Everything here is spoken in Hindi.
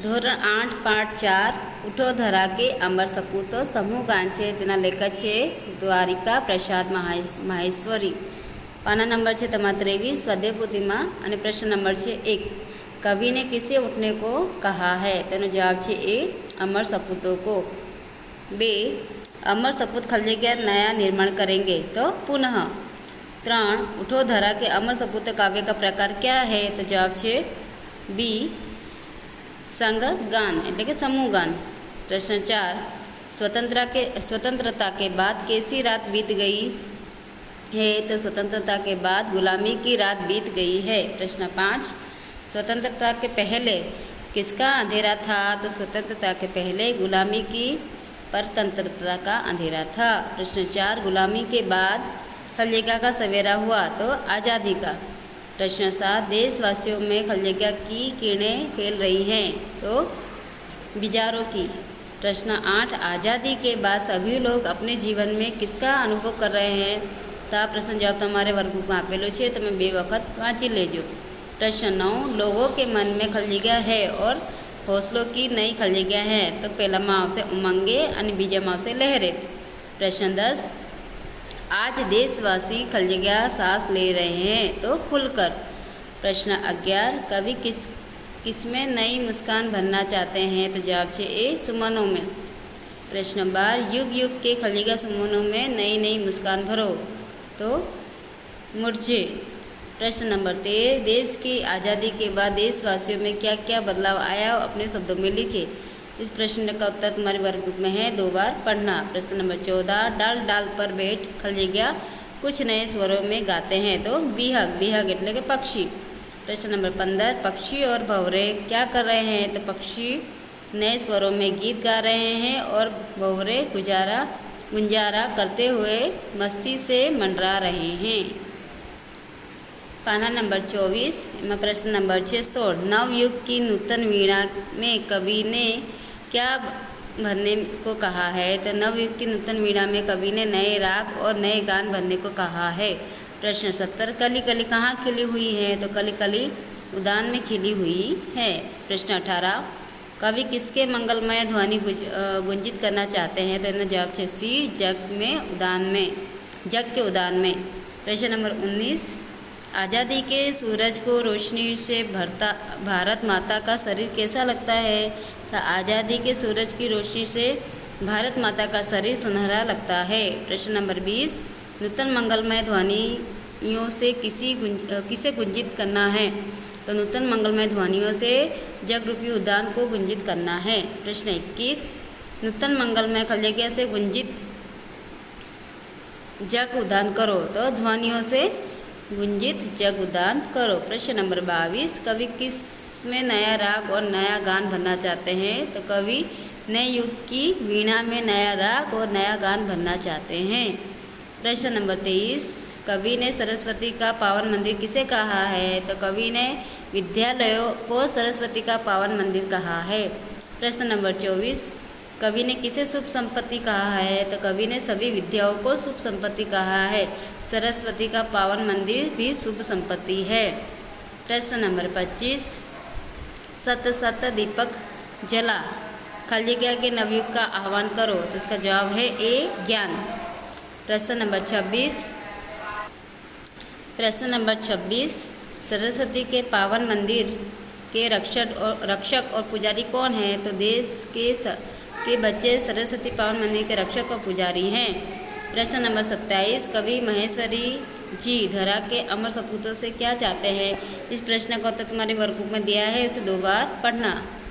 ધોરણ 8 પાઠ 4 ઉઠો ધરા કે અમર સપૂતો સમૂહ ગાન છે. તેના લેખક છે દ્વારિકા પ્રસાદ માહેશ્વરી. પાના નંબર છે તમારા 23 સ્વાધ્યાય પોથીમાં અને પ્રશ્ન નંબર છે 1. कवि ने किसे उठने को कहा है? तेनो जवाब है ए अमर सपूतों को. 2. अमर सपूत खलजे क्या नया निर्माण करेंगे? तो पुनः. 3. उठो धरा के अमर सपूत काव्य का प्रकार क्या है? तो जवाब है बी संग गान એટલે કે समूह गान. प्रश्न 4. स्वतंत्रता के बाद कैसी रात बीत गई है? तो स्वतंत्रता के बाद गुलामी की रात बीत गई है. प्रश्न 5. स्वतंत्रता के पहले किसका अंधेरा था? तो स्वतंत्रता के पहले गुलामी की परतंत्रता का अंधेरा था. प्रश्न 4. गुलामी के बाद खलजेगा का सवेरा हुआ? तो आज़ादी का. प्रश्न 7. देशवासियों में खलजेगा की किरणें फैल रही हैं? तो विचारों की. प्रश्न 8. आज़ादी के बाद सभी लोग अपने जीवन में किसका अनुभव कर रहे हैं? तो आ प्रश्न जवाब तमारे वर्कबुक में आपेलो है, तमे 2 वखत वाँची लेजो. प्रश्न 9. लोगों के मन में खलजेगा है और हौसलों की नई खलजेगा है? तो पहला में आवशे उमंगे और बीजा में आवशे लहरे. प्रश्न 10. आज देशवासी खलजेगा सांस ले रहे हैं? तो खुलकर. प्रश्न 11. कवि किसमें नई मुस्कान भरना चाहते हैं? तो जवाब है ए सुमनों में. प्रश्न 12. युग युग के खलजेगा सुमनों में नई नई मुस्कान भरो? तो मुरझे. प्रश्न नंबर 13. देश की आज़ादी के बाद देशवासियों में क्या क्या बदलाव आया? अपने शब्दों में लिखे. इस प्रश्न का उत्तर तुम्हारे वर्कबुक में है, 2 बार पढ़ना. प्रश्न नंबर 14. डाल डाल पर बैठ खलजेगा कुछ नए स्वरों में गाते हैं? तो बिहग. बिहग એટલે કે पक्षी. प्रश्न नंबर 15. पक्षी और भंवरे क्या कर रहे हैं? तो पक्षी नए स्वरों में गीत गा रहे हैं और भंवरे गुंजारा करते हुए मस्ती से मंडरा रहे हैं. पाना नंबर 24 में प्रश्न नंबर 16. नवयुग की नूतन वीणा में कवि ने क्या भरने को कहा है? तो नवयुग की नूतन वीणा में कवि ने नए राग और नए गान भरने को कहा है. प्रश्न 70. कली कली कहाँ खिली हुई है? तो कली कली उद्यान में खिली हुई है. प्रश्न 18. कवि किसके मंगलमय ध्वनि गुंजित करना चाहते हैं? तो इनका जवाब है सी जग के उद्यान में. प्रश्न नंबर 19. आज़ादी के सूरज को रोशनी से भरता भारत माता का शरीर कैसा लगता है? तो आज़ादी के सूरज की रोशनी से भारत माता का शरीर सुनहरा लगता है. प्रश्न नंबर 20. नूतन मंगलमय ध्वनियों से किसे गुंजित करना है? तो नूतन मंगलमय ध्वनियों से जग रूपी उद्यान को गुंजित करना है. प्रश्न 21. नूतन मंगलमय खलजेगा से गुंजित जग उद्यान करो? तो ध्वनियों से गुंजित जग उद्यान करो. प्रश्न नंबर 22. कवि किस में नया राग और नया गान भरना चाहते हैं? तो कवि नए युग की वीणा में नया राग और नया गान भरना चाहते हैं. प्रश्न नंबर 23. कवि ने सरस्वती का पावन मंदिर किसे कहा है? तो कवि ने विद्यालयों को सरस्वती का पावन मंदिर कहा है. प्रश्न नंबर 24. कवि ने किसे शुभ संपत्ति कहा है? तो कवि ने सभी विद्याओं को शुभ संपत्ति कहा है. सरस्वती का पावन मंदिर भी शुभ संपत्ति है. प्रश्न नंबर 25. सत सत दीपक जला खलजेगा के नवयुग का आह्वान करो? तो इसका जवाब है ए ज्ञान. प्रश्न नंबर 26. सरस्वती के पावन मंदिर के रक्षक और पुजारी कौन है? तो देश के बच्चे सरस्वती पावन मंदिर के रक्षक और पुजारी हैं. प्रश्न नंबर 27. कवि माहेश्वरी जी धरा के अमर सपूतों से क्या चाहते हैं? इस प्रश्न का उत्तर तुम्हारे वर्कबुक में दिया है, उसे 2 बार पढ़ना.